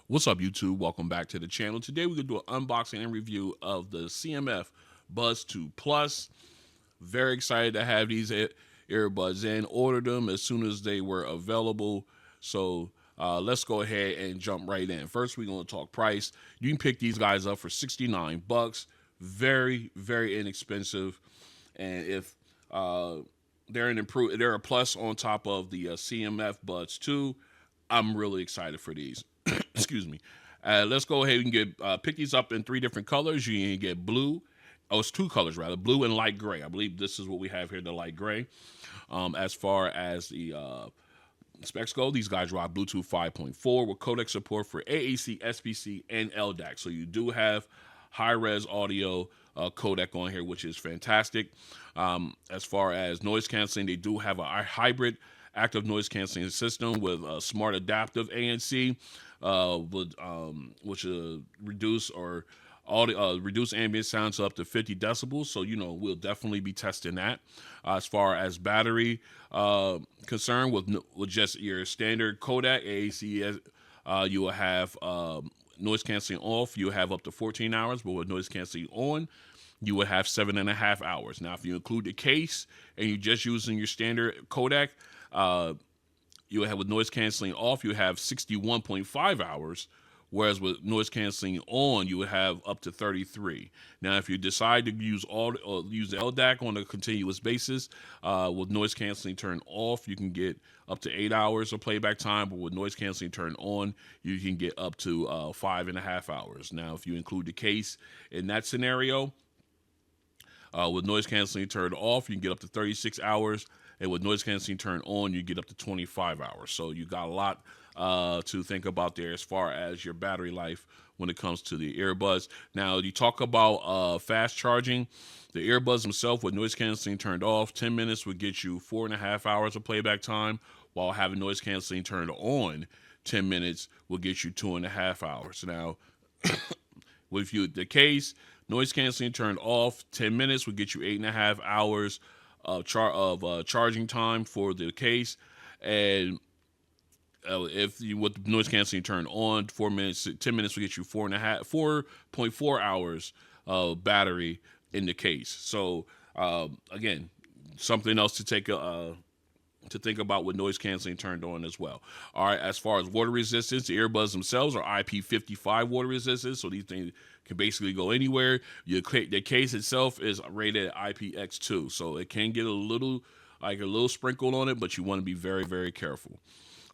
What's up, YouTube? Welcome back to the channel. Today we're going to do an unboxing and review of the CMF Buds 2 Plus. Very excited to have these earbuds in. Ordered them as soon as they were available. So let's go ahead and jump right in. First, we're going to talk price. You can pick these guys up for 69 bucks. Very, very inexpensive. And if they're a plus on top of the CMF Buds 2, I'm really excited for these. Excuse me. Let's go ahead and pick these up in 3 different colors. You can get blue. Oh, it's 2 colors rather, blue and light gray. I believe this is what we have here, the light gray. As far as the specs go, these guys rock Bluetooth 5.4 with codec support for AAC, SBC, and LDAC. So you do have high-res audio codec on here, which is fantastic. As far as noise canceling, they do have a hybrid active noise canceling system with a smart adaptive ANC, which reduce ambient sounds up to 50 decibels. So we'll definitely be testing that. As far as battery concerned, with just your standard codec AAC, you will have noise canceling off. You will have up to 14 hours, but with noise canceling on, you would have 7.5 hours. Now, if you include the case and you're just using your standard codec, you have with noise canceling off, you have 61.5 hours, whereas with noise canceling on, you would have up to 33. Now, if you decide to use the LDAC on a continuous basis, with noise canceling turned off, you can get up to 8 hours of playback time, but with noise canceling turned on, you can get up to 5.5 hours. Now, if you include the case in that scenario, with noise canceling turned off, you can get up to 36 hours. And with noise canceling turned on, you get up to 25 hours. So you got a lot to think about there as far as your battery life when it comes to the earbuds. Now, you talk about fast charging. The earbuds themselves with noise canceling turned off, 10 minutes would get you 4.5 hours of playback time, while having noise canceling turned on, 10 minutes will get you 2.5 hours. Now, with the case, noise canceling turned off, 10 minutes would get you 8.5 hours of charging time for the case, and if you with the noise canceling turned on, 10 minutes will get you 4.4 hours of battery in the case. So again, something else to to think about with noise canceling turned on as well. All right, as far as water resistance, the earbuds themselves are IP55 water resistance, so these things can basically go anywhere. The case itself is rated at IPX2, so it can get a little sprinkle on it, but you want to be very, very careful.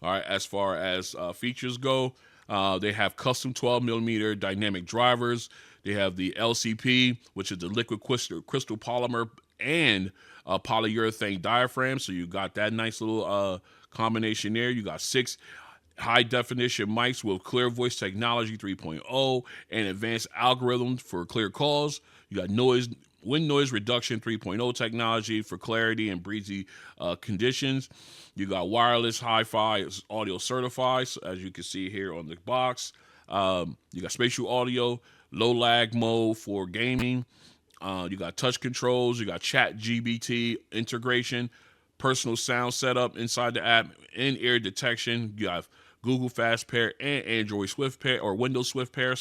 All right, as far as features go, they have custom 12mm dynamic drivers. They have the LCP, which is the liquid crystal polymer and polyurethane diaphragm. So you got that nice little combination there. You got 6 high definition mics with clear voice technology 3.0 and advanced algorithms for clear calls. You got wind noise reduction 3.0 technology for clarity and breezy conditions. You got wireless hi-fi audio certified, as you can see here on the box. You got spatial audio, low lag mode for gaming. You got touch controls. You got chat GBT integration, personal sound setup inside the app, in-ear detection. You have Google Fast Pair and Android Swift Pair, or Windows Swift Pair,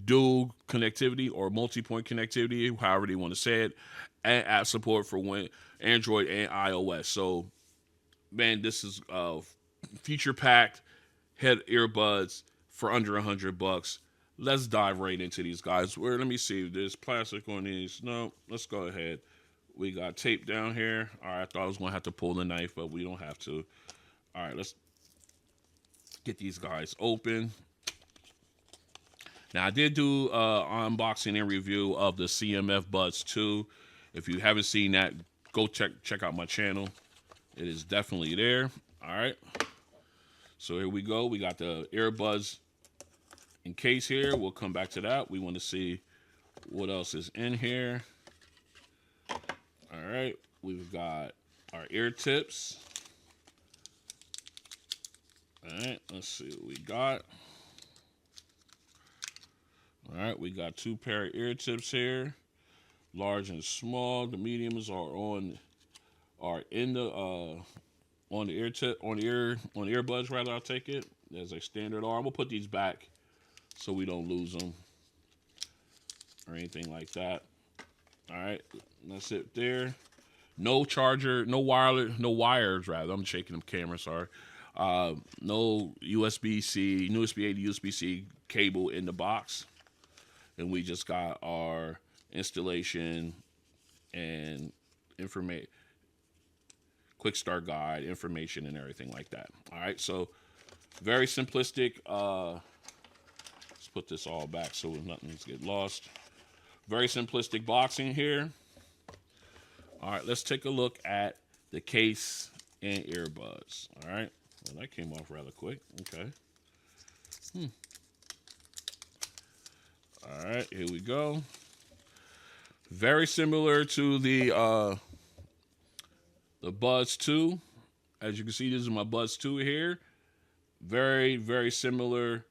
dual connectivity or multi-point connectivity, however they want to say it, and app support for Android and iOS. So, man, this is feature-packed head earbuds for under $100. Let's dive right into these guys. Let me see. There's plastic on these. No, let's go ahead. We got tape down here. All right, I thought I was going to have to pull the knife, but we don't have to. All right, let's get these guys open. Now, I did do unboxing and review of the CMF Buds 2. If you haven't seen that, go check out my channel. It is definitely there. All right. So here we go. We got the earbuds in case here. We'll come back to that. We want to see what else is in here. All right. We've got our ear tips. All right. Let's see what we got. All right. We got 2 pair of ear tips here, large and small. The mediums are in the on the earbuds rather. I'll take it. There's a standard arm. We'll put these back so we don't lose them or anything like that. All right, that's it there. No charger, no wires rather. I'm shaking the camera, sorry. No USB-C, USB-A to USB-C cable in the box. And we just got our installation and information, quick start guide, information and everything like that. All right, so very simplistic. Let's put this all back so nothing's get lost. Very simplistic boxing here. All right, let's take a look at the case and earbuds. All right, well, that came off rather quick. Okay. All right, here we go. Very similar to the Buds 2. As you can see, this is my Buds 2 here. Very, very similar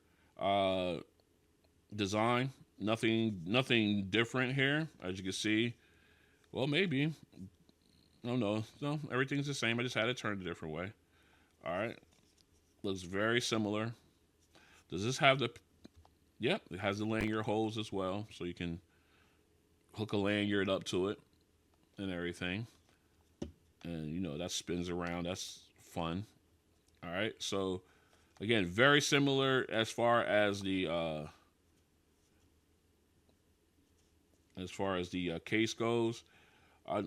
design. Nothing different here, as you can see. Well, maybe. No, everything's the same. I just had it turned a different way. All right. Looks very similar. Does this have the... Yep, it has the lanyard holes as well, so you can hook a lanyard up to it and everything. And, you know, that spins around. That's fun. All right, so, again, very similar as far as the case goes. Yeah,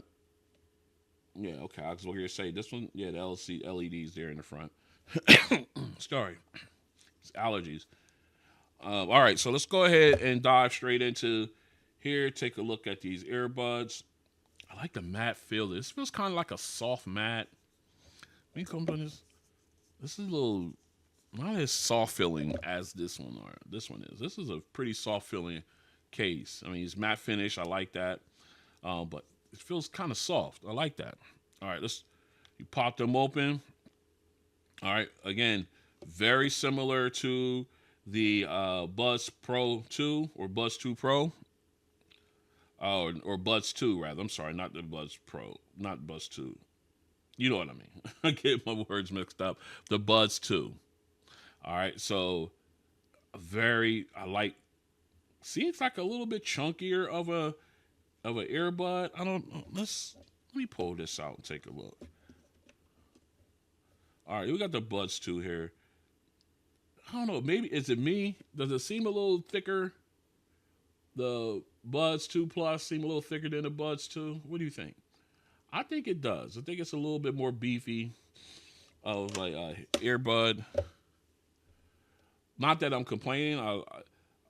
okay, I was going to say this one. Yeah, the LEDs there in the front. Sorry, it's allergies. All right, so let's go ahead and dive straight into here. Take a look at these earbuds. I like the matte feel. This feels kind of like a soft matte. When it comes on this is a little not as soft feeling as this one is. This is a pretty soft feeling case. I mean, it's matte finish. I like that, but it feels kind of soft. I like that. All right, you pop them open. All right, again, very similar to the Buds Pro 2 or Buds 2 Pro. Or Buds 2, rather. I'm sorry, not the Buds Pro, not Buds 2. You know what I mean. I get my words mixed up. The Buds 2. All right, so see, it's like a little bit chunkier of a earbud. Let me pull this out and take a look. All right, we got the Buds 2 here. I don't know, maybe, is it me? Does it seem a little thicker? The Buds 2 Plus seem a little thicker than the Buds 2? What do you think? I think it does. I think it's a little bit more beefy of a earbud. Not that I'm complaining.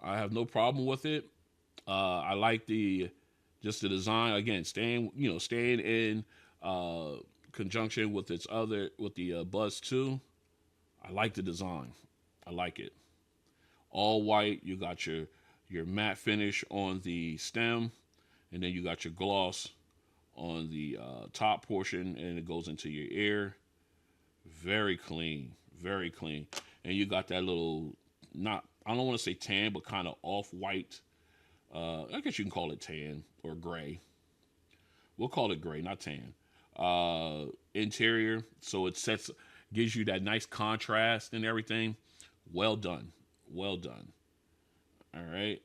I have no problem with it. I like just the design. Again, staying in conjunction with the Buds 2. I like the design. I like it. All white. You got your matte finish on the stem, and then you got your gloss on the top portion, and it goes into your ear. Very clean, very clean. And you got that little, I don't want to say tan, but kind of off-white. I guess you can call it tan or gray. We'll call it gray, not tan. Interior, so it gives you that nice contrast and everything. Well done. Well done. All right.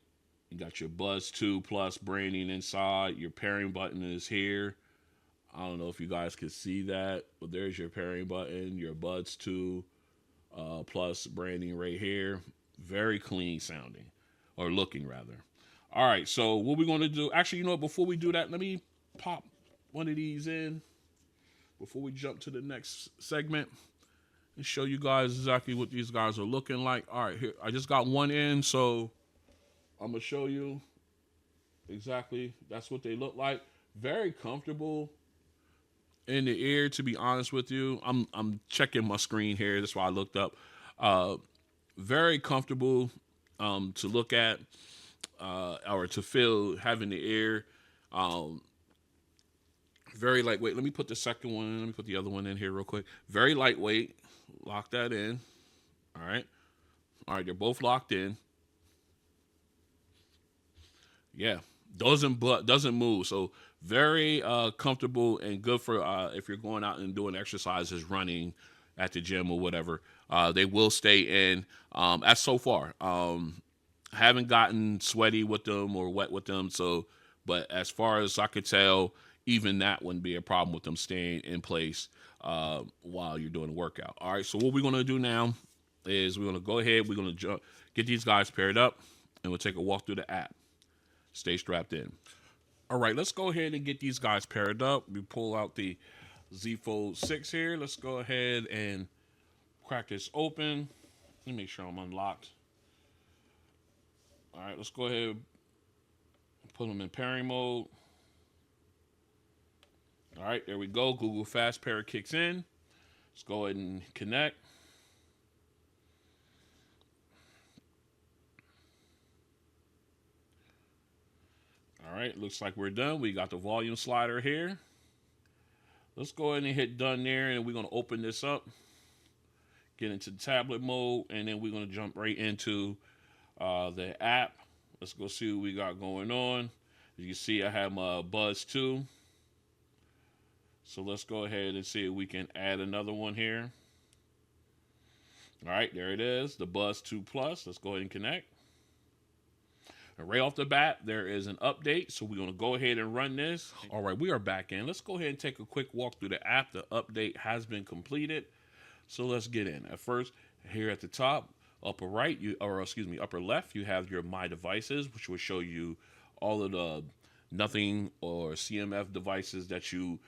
You got your Buds 2 Plus branding inside. Your pairing button is here. I don't know if you guys can see that, but there's your pairing button, your Buds 2 Plus branding right here. Very clean sounding, or looking rather. All right, so what we're going to do, actually, you know what, before we do that, let me pop one of these in before we jump to the next segment and show you guys exactly what these guys are looking like. All right, here, I just got one in, so I'm going to show you exactly. That's what they look like. Very comfortable in the ear, to be honest with you. I'm checking my screen here. That's why I looked up. Very comfortable to look at or to feel, having the ear. Very lightweight. Let me put the second one in. Let me put the other one in here real quick. Very lightweight. Lock that in. All right. All right, they're both locked in. Yeah, doesn't move. So very comfortable and good for if you're going out and doing exercises, running at the gym or whatever. They will stay in. As so far, haven't gotten sweaty with them or wet with them. So, but as far as I could tell, even that wouldn't be a problem with them staying in place while you're doing the workout. All right. So what we're gonna do now is we're gonna go ahead. We're gonna get these guys paired up, and we'll take a walk through the app. Stay strapped in. All right. Let's go ahead and get these guys paired up. We pull out the Z Fold 6 here. Let's go ahead and crack this open. Let me make sure I'm unlocked. All right, let's go ahead and put them in pairing mode. All right, there we go. Google Fast Pair kicks in. Let's go ahead and connect. All right, looks like we're done. We got the volume slider here. Let's go ahead and hit done there, and we're going to open this up, get into tablet mode, and then we're going to jump right into the app. Let's go see what we got going on. As you see, I have my Buds 2. So let's go ahead and see if we can add another one here. All right, there it is, the Buds 2 Plus. Let's go ahead and connect. And right off the bat, there is an update. So we're going to go ahead and run this. All right, we are back in. Let's go ahead and take a quick walk through the app. The update has been completed. So let's get in. At first, here at the top, upper right, upper left, you have your My Devices, which will show you all of the Nothing or CMF devices that you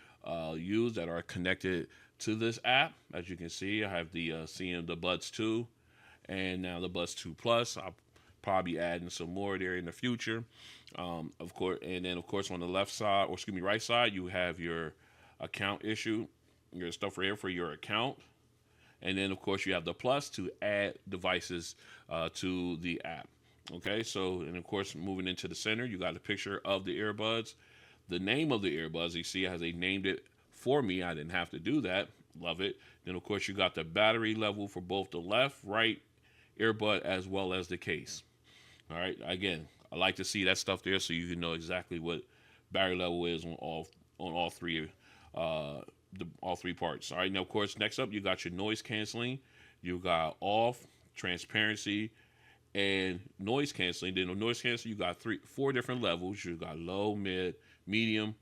use that are connected to this app. As you can see, I have the Buds 2 and now the Buds 2 Plus. I'll probably adding some more there in the future. Of course, and then of course on the left side, right side, you have your account issue, your stuff right here for your account. And then, of course, you have the plus to add devices to the app. Okay, so, and of course, moving into the center, you got a picture of the earbuds. The name of the earbuds, you see, as they named it for me. I didn't have to do that. Love it. Then, of course, you got the battery level for both the left, right earbud, as well as the case. All right, again, I like to see that stuff there so you can know exactly what battery level is on all three all three parts. All right, now of course, next up you got your noise canceling, you got off, transparency, and noise canceling. Then on noise canceling, you got four different levels. You got low, mid, medium,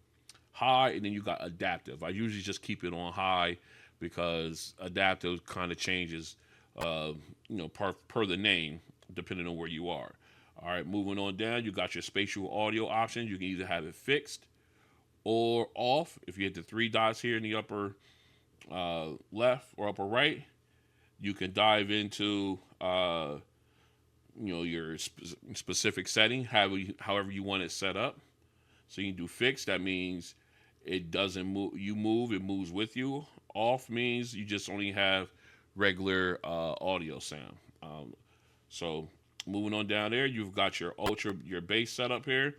high, and then you got adaptive. I usually just keep it on high because adaptive kind of changes, per the name, depending on where you are. All right, moving on down, you got your spatial audio options. You can either have it fixed or off. If you hit the three dots here in the upper left or upper right, you can dive into your specific setting, however you want it set up. So you can do fixed. That means it doesn't move. You move, it moves with you. Off means you just only have regular audio sound. So moving on down there, you've got your bass setup here.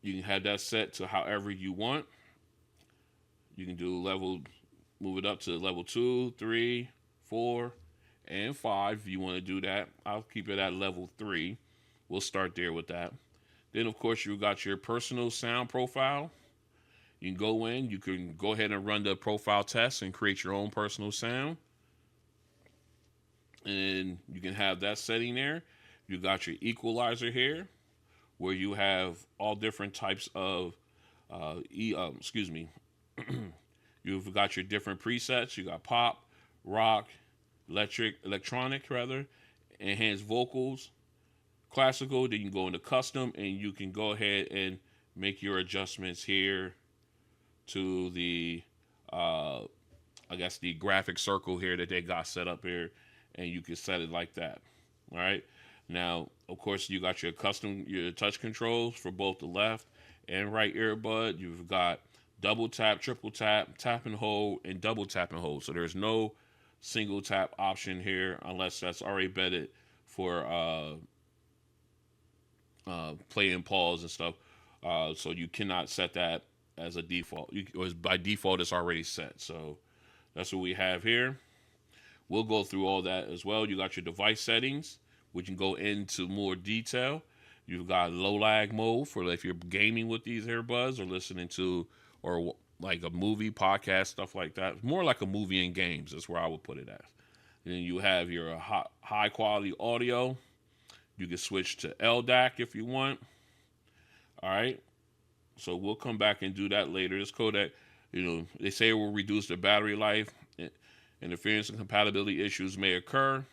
You can have that set to however you want. You can do move it up to level 2, 3, 4, and 5 if you want to do that. I'll keep it at level 3. We'll start there with that. Then, of course, you got your personal sound profile. You can go in. You can go ahead and run the profile test and create your own personal sound. And you can have that setting there. You got your equalizer here, where you have all different types of, you've got your different presets. You got pop, rock, electronic, enhanced vocals, classical. Then you can go into custom, and you can go ahead and make your adjustments here to the, the graphic circle here that they got set up here, and you can set it like that. All right. Now, of course, you got your touch controls for both the left and right earbud. You've got double tap, triple tap, tap and hold, and double tap and hold. So there's no single tap option here unless that's already vetted for play and pause and stuff. So you cannot set that as a default. By default, it's already set. So that's what we have here. We'll go through all that as well. You got your device settings. We can go into more detail. You've got low lag mode for if you're gaming with these earbuds or listening to, like a movie, podcast, stuff like that. More like a movie and games. That's where I would put it at. And then you have your high quality audio. You can switch to LDAC if you want. All right. So we'll come back and do that later. This codec, they say it will reduce the battery life. Interference and compatibility issues may occur.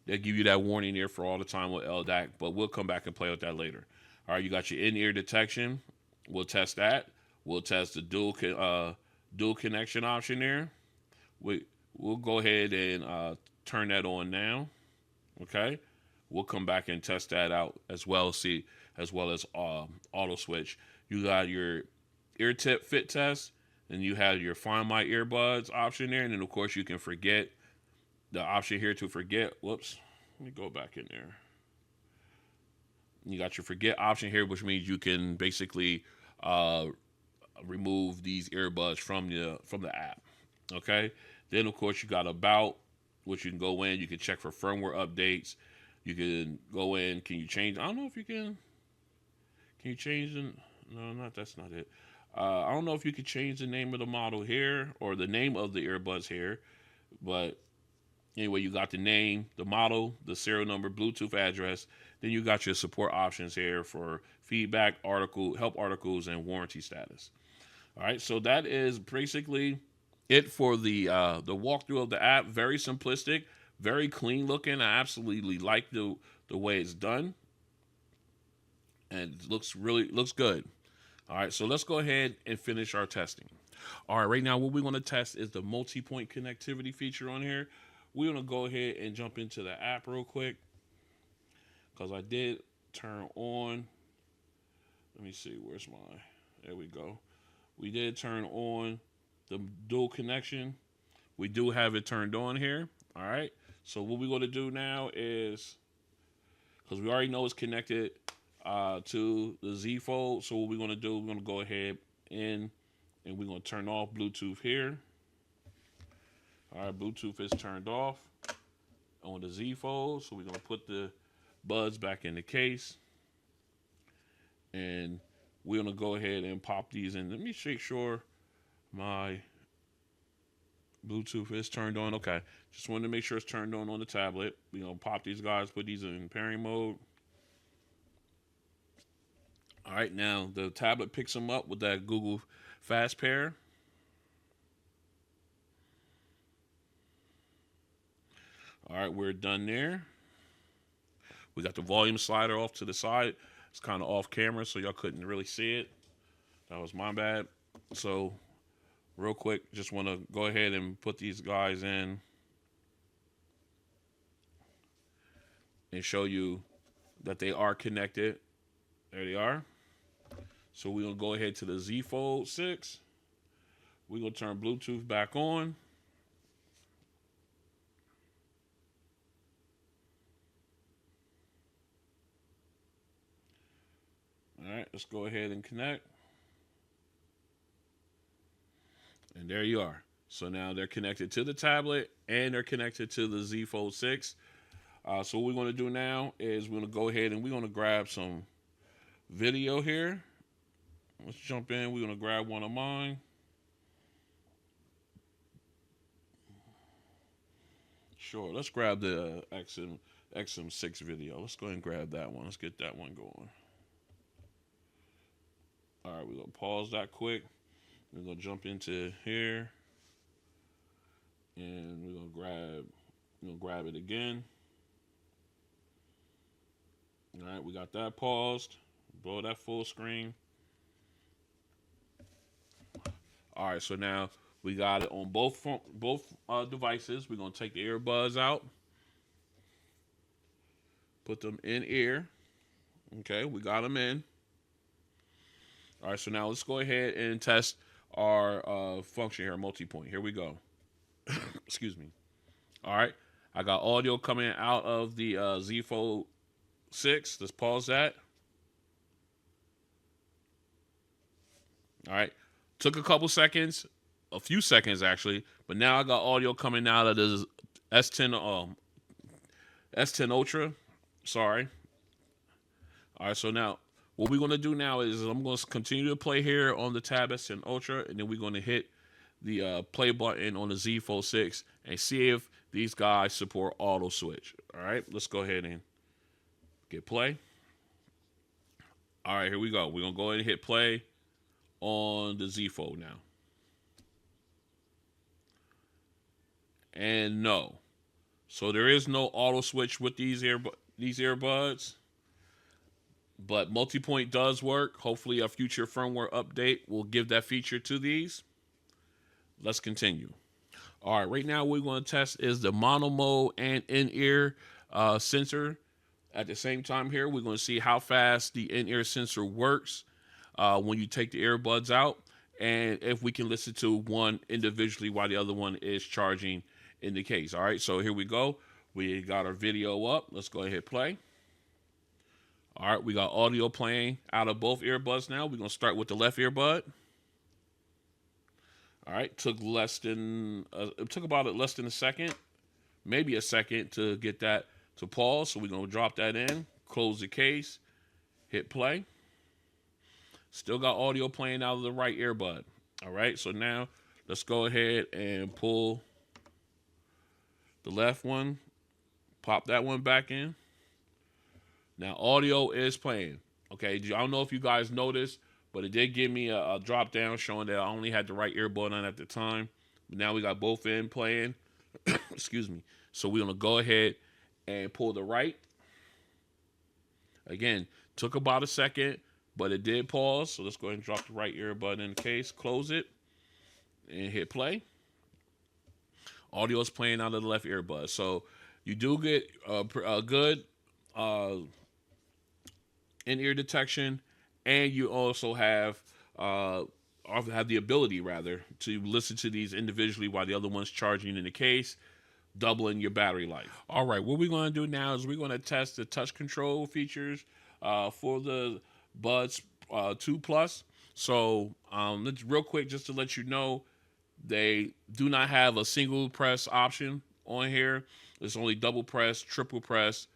They'll give you that warning there for all the time with LDAC, but we'll come back and play with that later. All right, you got your in-ear detection. We'll test that. We'll test the dual connection option there. We'll go ahead and turn that on now. Okay, we'll come back and test that out as well. As well as auto switch. You got your ear tip fit test, and you have your Find My Earbuds option there, and then of course you can forget the option here to forget. Whoops, let me go back in there. You got your forget option here, which means you can basically remove these earbuds from the app. Okay. Then of course you got About, which you can go in. You can check for firmware updates. You can go in. Can you change? I don't know if you can. Can you change the? No, that's not it. I don't know if you could change the name of the model here or the name of the earbuds here, but anyway, you got the name, the model, the serial number, Bluetooth address. Then you got your support options here for feedback, help articles, and warranty status. All right, so that is basically it for the walkthrough of the app. Very simplistic, very clean looking. I absolutely like the way it's done, and it looks good. All right, so let's go ahead and finish our testing. All right, right now what we want to test is the multi-point connectivity feature on here. We're going to go ahead and jump into the app real quick because I did turn on. Let me see, where's my, there we go. We did turn on the dual connection. We do have it turned on here. All right, so what we're going to do now is, because we already know it's connected to the Z Fold. So what we're going to do, we're going to go ahead and we're going to turn off Bluetooth here. All right, Bluetooth is turned off on the Z Fold. So we're going to put the buds back in the case. And we're going to go ahead and pop these in. Let me make sure my Bluetooth is turned on. Okay, just wanted to make sure it's turned on the tablet. We're going to pop these guys, put these in pairing mode. All right, now the tablet picks them up with that Google Fast Pair. All right, we're done there. We got the volume slider off to the side. It's kind of off camera, so y'all couldn't really see it. That was my bad. So real quick, just want to go ahead and put these guys in and show you that they are connected. There they are. So we're going to go ahead to the Z Fold 6. We're going to turn Bluetooth back on. All right, let's go ahead and connect. And there you are. So now they're connected to the tablet and they're connected to the Z Fold 6. So what we're going to do now is we're going to go ahead and we're going to grab some video here. Let's jump in. We're going to grab one of mine. Sure, let's grab the XM6 video. Let's go ahead and grab that one. Let's get that one going. All right, we're going to pause that quick. We're going to jump into here. And we're going to grab it again. All right, we got that paused. Blow that full screen. All right, so now we got it on both devices. We're going to take the earbuds out. Put them in ear. Okay, we got them in. All right, so now let's go ahead and test our function here, multi-point. Here we go. Excuse me. All right, I got audio coming out of the Z Fold 6. Let's pause that. All right, took a couple seconds, a few seconds actually, but now I got audio coming out of the S10 Ultra. Sorry. All right, so now what we're going to do now is I'm going to continue to play here on the Tab S10 Ultra, and then we're going to hit the play button on the Z Fold 6 and see if these guys support auto switch. All right, let's go ahead and get play. All right, here we go. We're going to go ahead and hit play on the Z Fold now. And no. So there is no auto switch with these earbuds. But Multipoint does work. Hopefully a future firmware update will give that feature to these. Let's continue. All right, right now what we're going to test is the mono mode and in-ear sensor. At the same time here, we're going to see how fast the in-ear sensor works when you take the earbuds out, and if we can listen to one individually while the other one is charging in the case. All right, so here we go. We got our video up. Let's go ahead and hit play. All right, we got audio playing out of both earbuds now. We're going to start with the left earbud. All right, it took about less than a second, maybe a second to get that to pause. So we're going to drop that in, close the case, hit play. Still got audio playing out of the right earbud. All right, so now let's go ahead and pull the left one, pop that one back in. Now audio is playing. Okay, I don't know if you guys noticed, but it did give me a drop down showing that I only had the right earbud on at the time. But now we got both in playing. Excuse me. So we're going to go ahead and pull the right. Again, took about a second, but it did pause. So let's go ahead and drop the right earbud in the case, close it, and hit play. Audio is playing out of the left earbud. So you do get a good in-ear detection, and you also have the ability, rather, to listen to these individually while the other one's charging in the case, doubling your battery life. All right, what we're going to do now is we're going to test the touch control features for the Buds 2 Plus. So let's real quick, just to let you know, they do not have a single press option on here. It's only double press, triple press,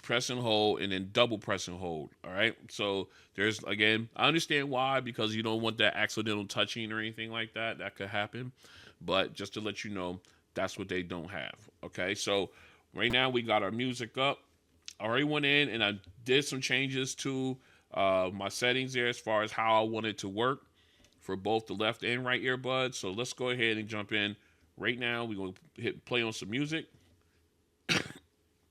press and hold, and then double press and hold. All right. So there's, again, I understand why, because you don't want that accidental touching or anything like that. That could happen. But just to let you know, that's what they don't have. Okay. So right now we got our music up. I already went in and I did some changes to my settings there as far as how I want it to work for both the left and right earbuds. So let's go ahead and jump in right now. We're going to hit play on some music.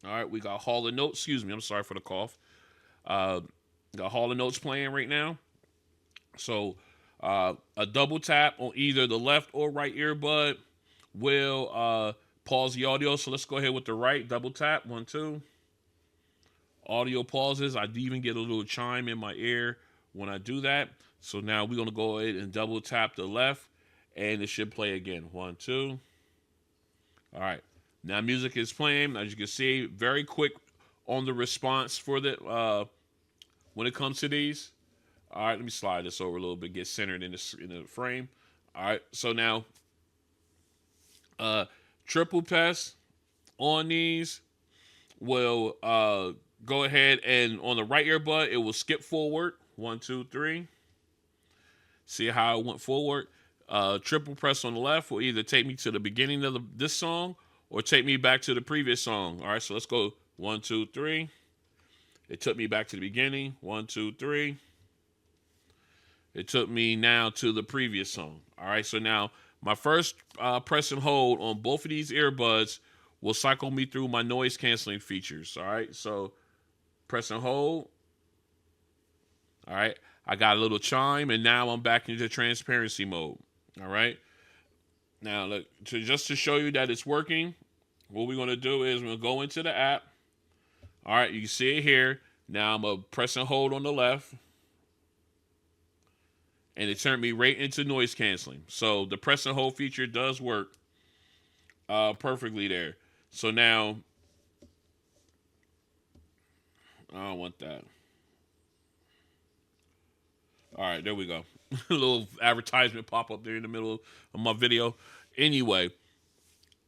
All right, we got Hall & Notes. Excuse me, I'm sorry for the cough. Got Hall & Notes playing right now. So a double tap on either the left or right earbud will pause the audio. So let's go ahead with the right. Double tap. 1, 2. Audio pauses. I even get a little chime in my ear when I do that. So now we're going to go ahead and double tap the left, and it should play again. 1, 2. All right. Now music is playing. As you can see, very quick on the response for the when it comes to these. All right, let me slide this over a little bit, get centered in the frame. All right, so now triple press on these will go ahead and on the right earbud, it will skip forward. 1, 2, 3. See how it went forward. Triple press on the left will either take me to the beginning of this song or take me back to the previous song. All right, so let's go 1, 2, 3. It took me back to the beginning. 1, 2, 3. It took me now to the previous song. All right, so now my first press and hold on both of these earbuds will cycle me through my noise canceling features. All right, so press and hold. All right, I got a little chime, and now I'm back into transparency mode. All right. Now, look, just to show you that it's working, what we're going to do is we're going to go into the app. All right, you can see it here. Now I'm going to press and hold on the left. And it turned me right into noise canceling. So the press and hold feature does work perfectly there. So now, I don't want that. All right, there we go. A little advertisement pop up there in the middle of my video. Anyway,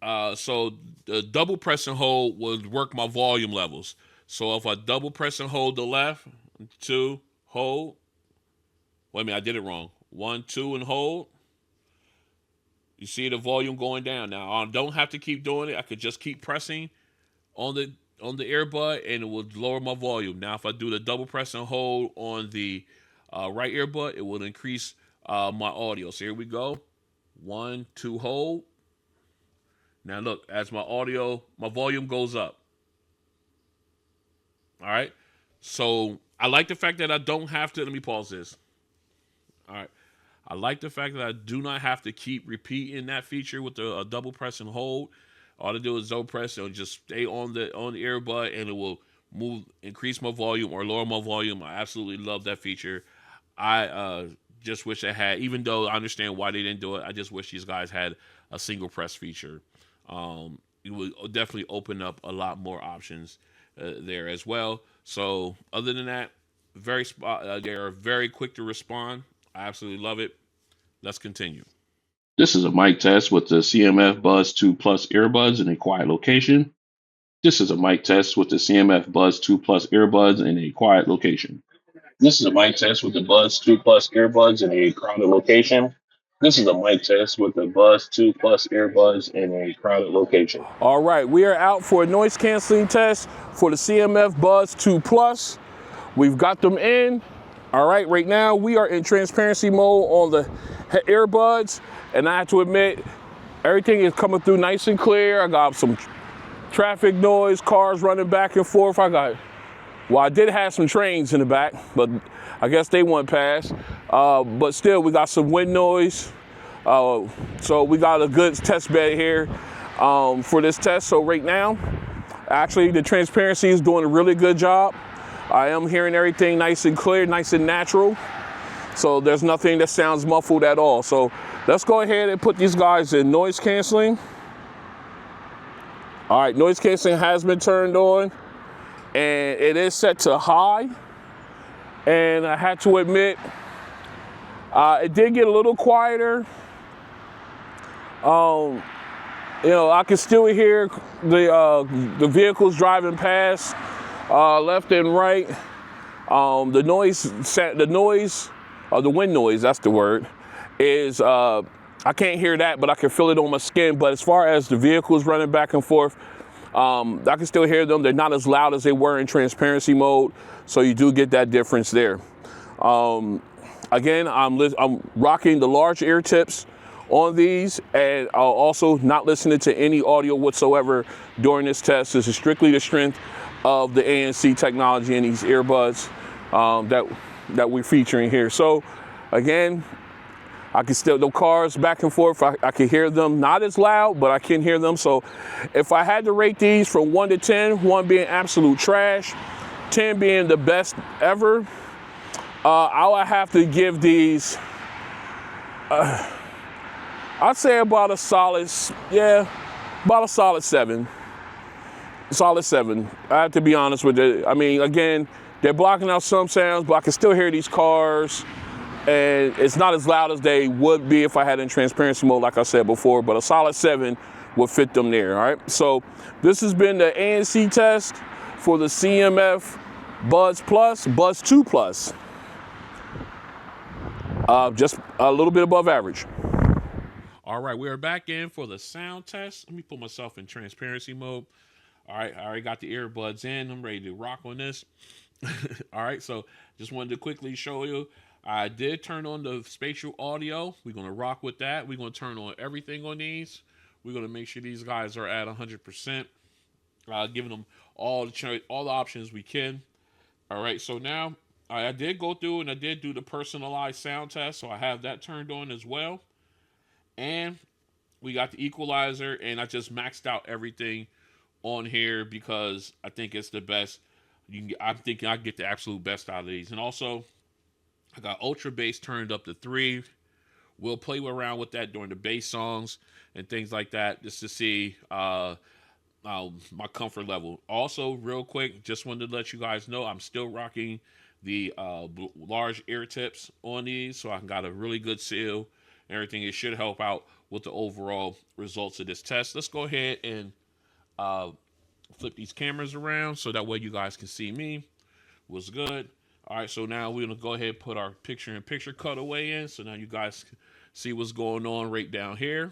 so the double press and hold would work my volume levels. So if I double press and hold the left, 2, hold. Wait a minute, I did it wrong. 1, 2, and hold. You see the volume going down. Now I don't have to keep doing it. I could just keep pressing on the earbud and it will lower my volume. Now if I do the double press and hold on the right earbud, it will increase my audio. So here we go. 1, 2, hold. Now look, as my volume goes up. All right. So I like the fact that I don't have to, let me pause this. All right. I like the fact that I do not have to keep repeating that feature with the double press and hold. All I do is double press and just stay on the earbud and it will increase my volume or lower my volume. I absolutely love that feature. I just wish I had, even though I understand why they didn't do it, I just wish these guys had a single press feature. It would definitely open up a lot more options there as well. So other than that, they are very quick to respond. I absolutely love it. Let's continue. This is a mic test with the CMF Buds 2 Plus earbuds in a quiet location. This is a mic test with the CMF Buds 2 Plus earbuds in a quiet location. This is a mic test with the Buds 2 Plus earbuds in a crowded location. This is a mic test with the Buds 2 Plus earbuds in a crowded location. All right, we are out for a noise canceling test for the CMF Buds 2 Plus. We've got them in. All right, right now we are in transparency mode on the earbuds, and I have to admit, everything is coming through nice and clear. I got some traffic noise, cars running back and forth. I did have some trains in the back, but I guess they went past. But still, we got some wind noise. So we got a good test bed here for this test. So right now, actually, the transparency is doing a really good job. I am hearing everything nice and clear, nice and natural. So there's nothing that sounds muffled at all. So let's go ahead and put these guys in noise canceling. All right, noise canceling has been turned on and it is set to high. And I had to admit, it did get a little quieter. I can still hear the vehicles driving past left and right. The wind noise, that's the word, is I can't hear that, but I can feel it on my skin. But as far as the vehicles running back and forth, I can still hear them. They're not as loud as they were in transparency mode, so you do get that difference there. Again, I'm rocking the large ear tips on these, and also not listening to any audio whatsoever during this test. This is strictly the strength of the ANC technology in these earbuds that we're featuring here. So again, I can still, the cars back and forth, I can hear them, not as loud, but I can hear them. So if I had to rate these from 1 to 10, 1 being absolute trash, 10 being the best ever, I would have to give these, I'd say about a solid 7. Solid 7. I have to be honest with it. I mean, again, they're blocking out some sounds, but I can still hear these cars. And it's not as loud as they would be if I had in transparency mode, like I said before, but a solid 7 would fit them there, all right? So this has been the ANC test for the CMF Buds Plus, Buds 2 Plus. Just a little bit above average. All right, we are back in for the sound test. Let me put myself in transparency mode. All right, I already got the earbuds in. I'm ready to rock on this. All right, so just wanted to quickly show you. I did turn on the spatial audio. We're going to rock with that. We're going to turn on everything on these. We're going to make sure these guys are at 100%. Giving them all the options we can. All right, so now I did go through and I did do the personalized sound test. So I have that turned on as well. And we got the equalizer, and I just maxed out everything on here because I think it's the best. I'm thinking I get the absolute best out of these. And also, I got ultra bass turned up to 3. We'll play around with that during the bass songs and things like that, just to see my comfort level. Also, real quick, just wanted to let you guys know I'm still rocking the large ear tips on these, so I got a really good seal and everything. It should help out with the overall results of this test. Let's go ahead and flip these cameras around so that way you guys can see me. What's good? All right, so now we're going to go ahead and put our picture-in-picture cutaway in. So now you guys see what's going on right down here.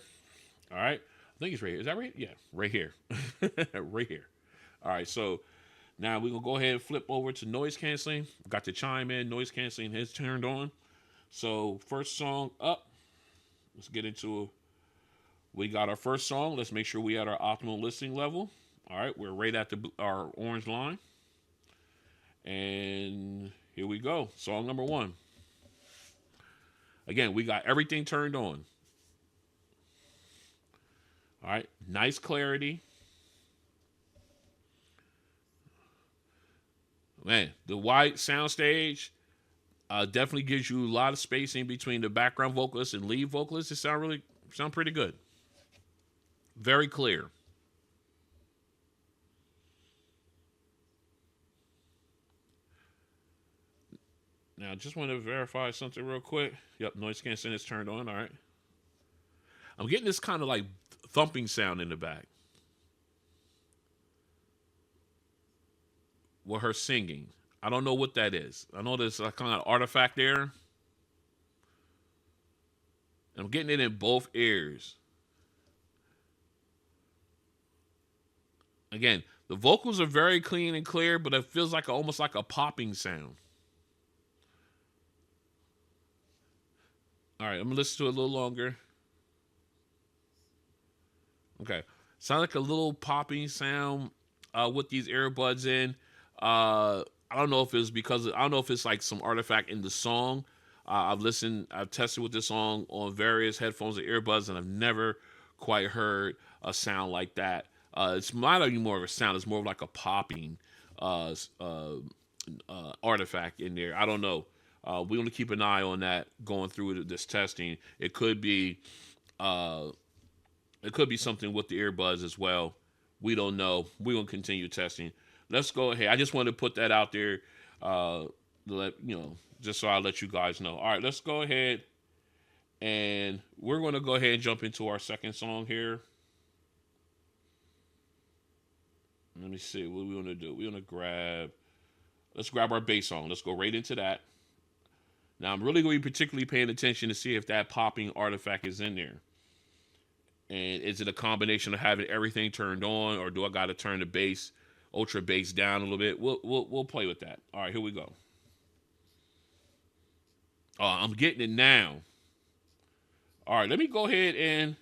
All right. I think it's right here. Is that right? Yeah, right here. Right here. All right. So now we're going to go ahead and flip over to noise canceling. Got the chime in. Noise canceling is turned on. So first song up. Let's get into it. We got our first song. Let's make sure we at our optimal listening level. All right. We're right at our orange line. And here we go. Song number 1. Again, we got everything turned on. All right. Nice clarity. Man, the wide soundstage definitely gives you a lot of spacing between the background vocalist and lead vocalist. It sound pretty good. Very clear. Now, just want to verify something real quick. Yep, noise canceling is turned on. All right. I'm getting this kind of like thumping sound in the back with her singing. I don't know what that is. I know there's a kind of artifact there. I'm getting it in both ears. Again, the vocals are very clean and clear, but it feels like almost like a popping sound. All right, I'm going to listen to it a little longer. Okay. Sound like a little popping sound with these earbuds in. I don't know if it's like some artifact in the song. I've tested with this song on various headphones and earbuds, and I've never quite heard a sound like that. It's not anymore of a sound. It's more of like a popping artifact in there. I don't know. We want to keep an eye on that going through this testing. It could be something with the earbuds as well. We don't know. We're going to continue testing. Let's go ahead. I just wanted to put that out there, just so I let you guys know. All right, let's go ahead, and we're going to go ahead and jump into our second song here. Let me see what we want to do. Let's grab our bass song. Let's go right into that. Now, I'm really going to be particularly paying attention to see if that popping artifact is in there. And is it a combination of having everything turned on, or do I got to turn the bass, ultra bass down a little bit? We'll play with that. All right, here we go. Oh, I'm getting it now. All right, let me go ahead and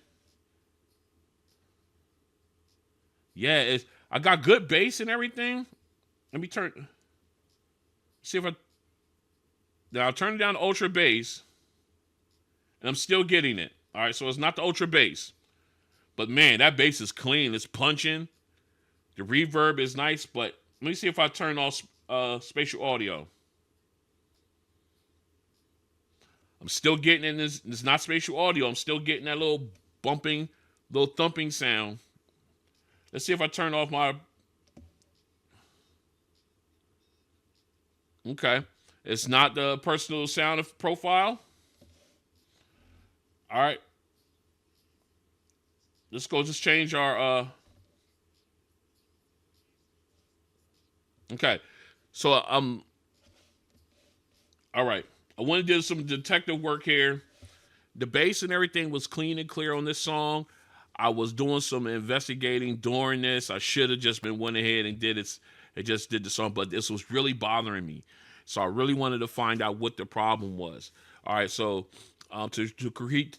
I got good bass and everything. Let me see if now I'll turn it down to ultra bass, and I'm still getting it. All right, so it's not the ultra bass. But man, that bass is clean. It's punching. The reverb is nice, but let me see if I turn off spatial audio. I'm still getting in this. It's not spatial audio. I'm still getting that little bumping, little thumping sound. Let's see if I turn off my... Okay. It's not the personal sound profile. All right. Let's go just change our... Okay. So, all right. I want to do some detective work here. The bass and everything was clean and clear on this song. I was doing some investigating during this. I should have just went ahead and did it. It just did the song, but this was really bothering me. So I really wanted to find out what the problem was. All right, so to critique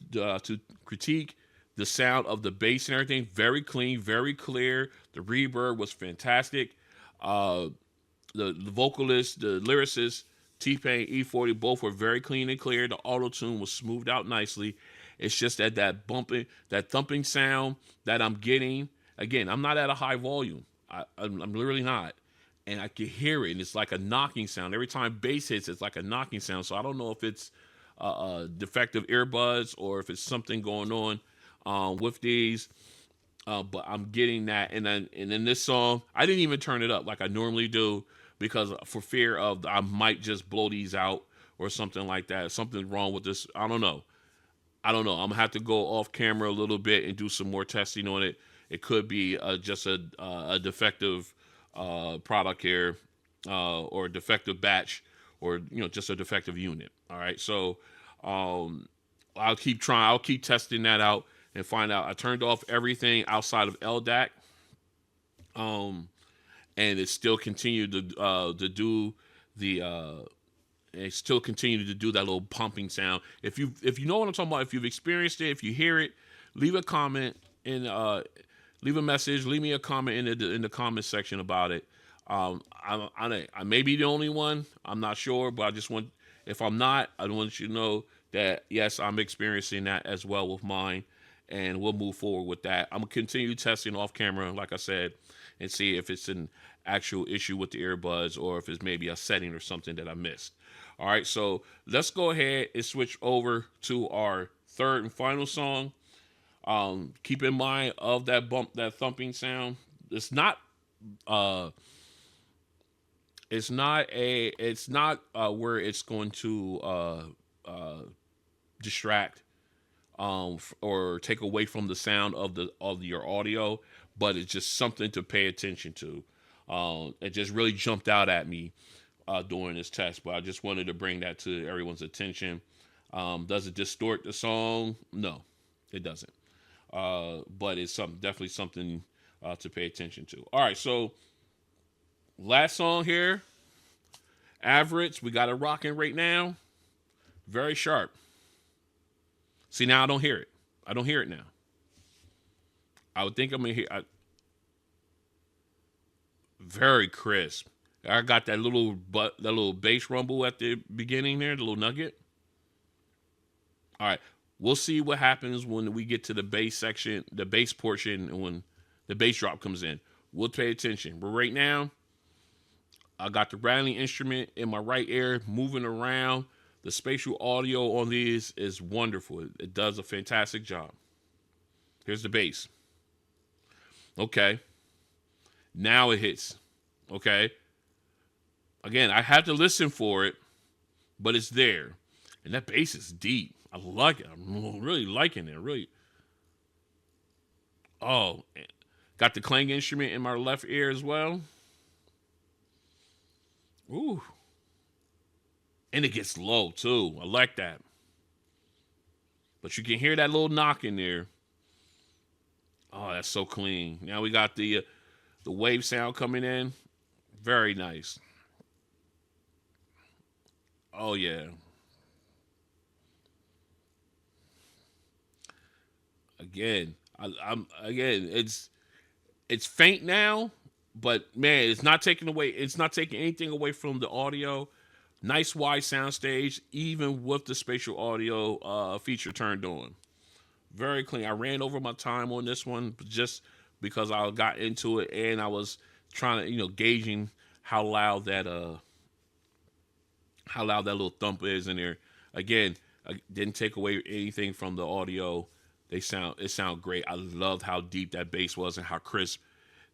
the sound of the bass and everything, very clean, very clear. The reverb was fantastic. The vocalist, the lyricist, T-Pain, E40, both were very clean and clear. The auto-tune was smoothed out nicely. It's just that bumping, that thumping sound that I'm getting. Again, I'm not at a high volume. I'm literally not. And I can hear it, and it's like a knocking sound. Every time bass hits, it's like a knocking sound. So I don't know if it's defective earbuds or if it's something going on with these. But I'm getting that. And then this song, I didn't even turn it up like I normally do, because for fear of I might just blow these out or something like that. Something's wrong with this. I don't know. I'm going to have to go off camera a little bit and do some more testing on it. It could be just a defective product here, or a defective batch, or just a defective unit. All right. So I'll keep trying. I'll keep testing that out and find out. I turned off everything outside of LDAC, um, and it still continued to do the it still continued to do that little pumping sound. If you know what I'm talking about, if you've experienced it, if you hear it, leave a comment and leave a message. Leave me a comment in the comment section about it. I may be the only one. I'm not sure, but I just want, if I'm not, I want you to know that yes, I'm experiencing that as well with mine, and we'll move forward with that. I'm gonna continue testing off camera, like I said, and see if it's an actual issue with the earbuds or if it's maybe a setting or something that I missed. All right, so let's go ahead and switch over to our third and final song. Keep in mind of that bump, that thumping sound. It's not uh it's not where it's going to distract or take away from the sound of your audio, but it's just something to pay attention to. It just really jumped out at me during this test, but I just wanted to bring that to everyone's attention. Does it distort the song? No, it doesn't. But it's definitely something to pay attention to. All right, so last song here, Average. We got it rocking right now. Very sharp. See, now I don't hear it. I don't hear it now. I would think I'm gonna hear. Very crisp. I got that little bass rumble at the beginning there, the little nugget. All right, we'll see what happens when we get to the bass section, the bass portion, and when the bass drop comes in. We'll pay attention. But right now, I got the rattling instrument in my right ear moving around. The spatial audio on these is wonderful. It does a fantastic job. Here's the bass. Okay. Now it hits. Okay. Again, I have to listen for it, but it's there. And that bass is deep. I like it. I'm really liking it. Really. Oh, got the clang instrument in my left ear as well. Ooh. And it gets low too. I like that. But you can hear that little knock in there. Oh, that's so clean. Now we got the wave sound coming in. Very nice. Oh yeah. Again, I'm again. It's faint now, but man, it's not taking away. It's not taking anything away from the audio. Nice wide sound stage, even with the spatial audio feature turned on. Very clean. I ran over my time on this one just because I got into it and I was trying to, gauging how loud that little thump is in there. Again, I didn't take away anything from the audio. It sound great. I loved how deep that bass was and how crisp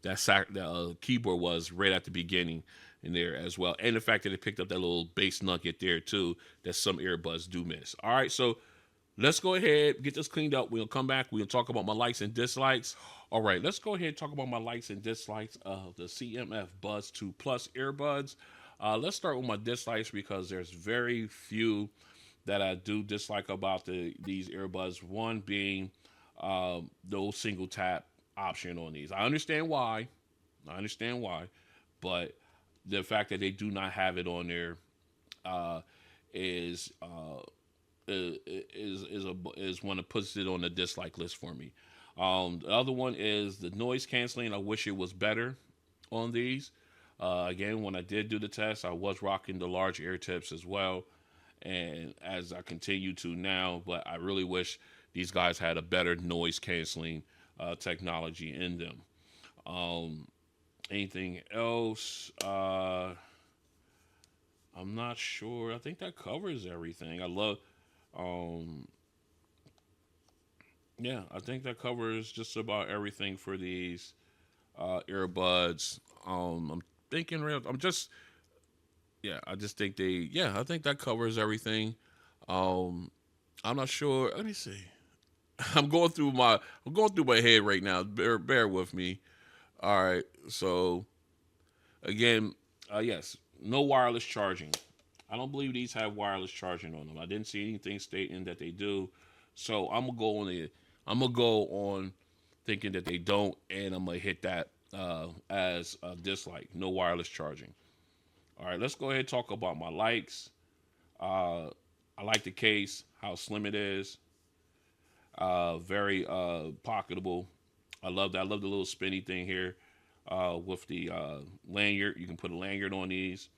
the keyboard was right at the beginning in there as well, and the fact that it picked up that little bass nugget there too that some earbuds do miss. All right, so let's go ahead, get this cleaned up. We'll come back. We'll talk about my likes and dislikes. All right, let's go ahead and talk about my likes and dislikes of the CMF Buds 2 Plus earbuds. Let's start with my dislikes because there's very few that I do dislike about these earbuds. One being no single tap option on these. I understand why. But the fact that they do not have it on there is one that puts it on the dislike list for me. The other one is the noise canceling. I wish it was better on these. Again, when I did do the test, I was rocking the large ear tips as well, and as I continue to now, but I really wish these guys had a better noise canceling technology in them. Anything else? I'm not sure. I think that covers everything. Yeah, I think that covers just about everything for these earbuds. I'm thinking, I just think I think that covers everything. I'm not sure. Let me see. I'm going through my head right now. Bear with me. All right. So again, yes, no wireless charging. I don't believe these have wireless charging on them. I didn't see anything stating that they do. So I'm gonna go on thinking that they don't, and I'm gonna hit that as a dislike. No wireless charging. All right, let's go ahead and talk about my likes. I like the case, how slim it is. Very pocketable. I love that. I love the little spinny thing here with the lanyard. You can put a lanyard on these.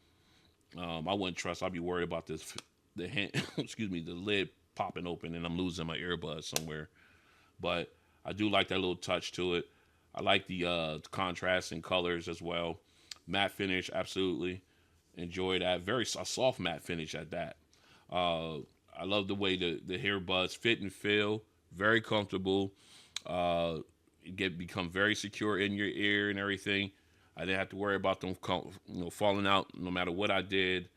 I wouldn't trust. I'd be worried about this, the hand, excuse me, the lid popping open and I'm losing my earbuds somewhere. But I do like that little touch to it. I like the contrast and colors as well. Matte finish, absolutely. Enjoy that. Very a soft matte finish at that. I love the way the earbuds fit and feel. Very comfortable. Become very secure in your ear and everything. I didn't have to worry about them, falling out no matter what I did.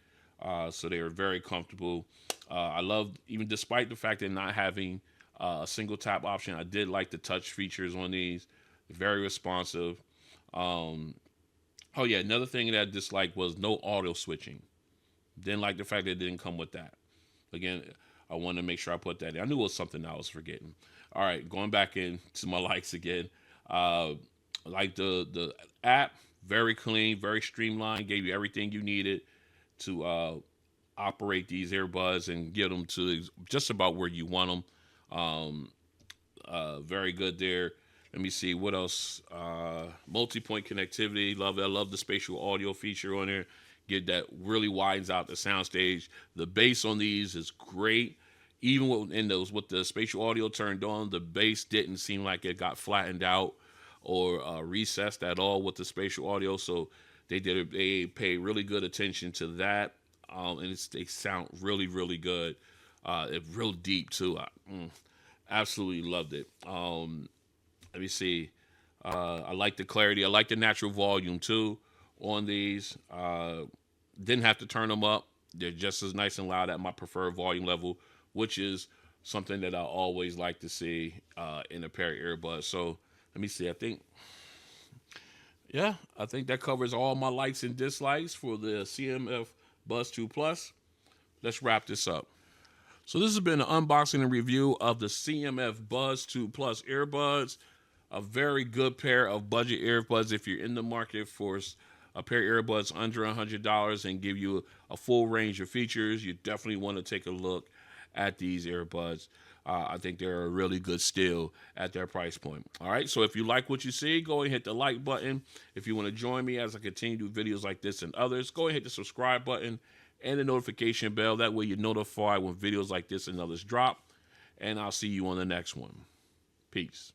So they were very comfortable. I loved, even despite the fact that not having a single tap option, I did like the touch features on these. Very responsive. Oh yeah, another thing that I disliked was no auto switching. Didn't like the fact that it didn't come with that. Again, I wanted to make sure I put that in. I knew it was something I was forgetting. All right, going back into my likes again. Like the app, very clean, very streamlined. Gave you everything you needed to operate these earbuds and get them to just about where you want them. Very good there. Let me see what else. Multipoint connectivity, love it. I love the spatial audio feature on there. Get that really widens out the soundstage. The bass on these is great. Even with the spatial audio turned on, the bass didn't seem like it got flattened out or recessed at all with the spatial audio. So they pay really good attention to that, and they sound really, really good. It's real deep too. Absolutely loved it. Let me see. I like the clarity. I like the natural volume too on these. Didn't have to turn them up. They're just as nice and loud at my preferred volume level, which is something that I always like to see in a pair of earbuds. So let me see. I think that covers all my likes and dislikes for the CMF Buds 2 Plus. Let's wrap this up. So this has been an unboxing and review of the CMF Buds 2 Plus earbuds. A very good pair of budget earbuds if you're in the market for a pair of earbuds under $100 and give you a full range of features. You definitely want to take a look at these earbuds. I think they're a really good steal at their price point. All right, so if you like what you see, go and hit the like button. If you want to join me as I continue to do videos like this and others, go and hit the subscribe button and the notification bell. That way you're notified when videos like this and others drop. And I'll see you on the next one. Peace.